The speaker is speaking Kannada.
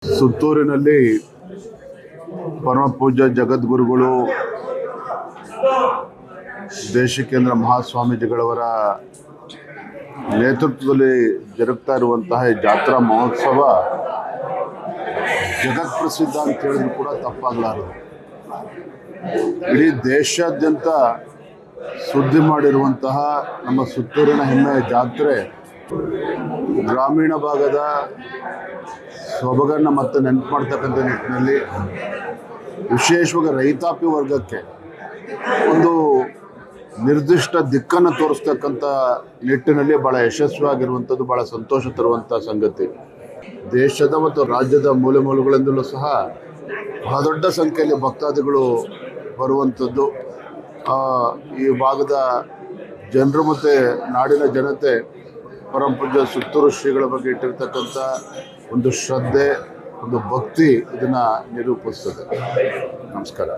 ಸುತ್ತೂರಿನಲ್ಲಿ ಪರಮ ಪೂಜ್ಯ ಜಗದ್ಗುರುಗಳು ದೇಶಿಕೇಂದ್ರ ಮಹಾಸ್ವಾಮೀಜಿಗಳವರ ನೇತೃತ್ವದಲ್ಲಿ ಜರುಗ್ತಾ ಇರುವಂತಹ ಈ ಜಾತ್ರಾ ಮಹೋತ್ಸವ ಜಗತ್ ಪ್ರಸಿದ್ಧ ಅಂತ ಹೇಳಿದ್ರು ಕೂಡ ತಪ್ಪಾಗಲಾರದು. ಇಡೀ ದೇಶಾದ್ಯಂತ ಸುದ್ದಿ ಮಾಡಿರುವಂತಹ ನಮ್ಮ ಸುತ್ತೂರಿನ ಹೆಮ್ಮೆಯ ಜಾತ್ರೆ ಗ್ರಾಮೀಣ ಭಾಗದ ಸೊಬಗನ್ನು ಮತ್ತೆ ನೆನಪು ಮಾಡ್ತಕ್ಕಂಥ ನಿಟ್ಟಿನಲ್ಲಿ ವಿಶೇಷವಾಗಿ ರೈತಾಪಿ ವರ್ಗಕ್ಕೆ ಒಂದು ನಿರ್ದಿಷ್ಟ ದಿಕ್ಕನ್ನು ತೋರಿಸ್ತಕ್ಕಂಥ ನಿಟ್ಟಿನಲ್ಲಿ ಭಾಳ ಯಶಸ್ವಿಯಾಗಿರುವಂಥದ್ದು ಭಾಳ ಸಂತೋಷ ತರುವಂಥ ಸಂಗತಿ. ದೇಶದ ಮತ್ತು ರಾಜ್ಯದ ಮೂಲೆ ಮೂಲೆಗಳಿಂದಲೂ ಸಹ ಬಹಳ ದೊಡ್ಡ ಸಂಖ್ಯೆಯಲ್ಲಿ ಭಕ್ತಾದಿಗಳು ಬರುವಂಥದ್ದು. ಈ ಭಾಗದ ಜನರು ಮತ್ತು ನಾಡಿನ ಜನತೆ ಪರಮ ಪೂಜ್ಯ ಸುತ್ತೂರು ಶ್ರೀಗಳ ಬಗ್ಗೆ ಇಟ್ಟಿರ್ತಕ್ಕಂಥ ಒಂದು ಶ್ರದ್ಧೆ, ಒಂದು ಭಕ್ತಿ ಇದನ್ನು ನಿರೂಪಿಸ್ತದೆ. ನಮಸ್ಕಾರ.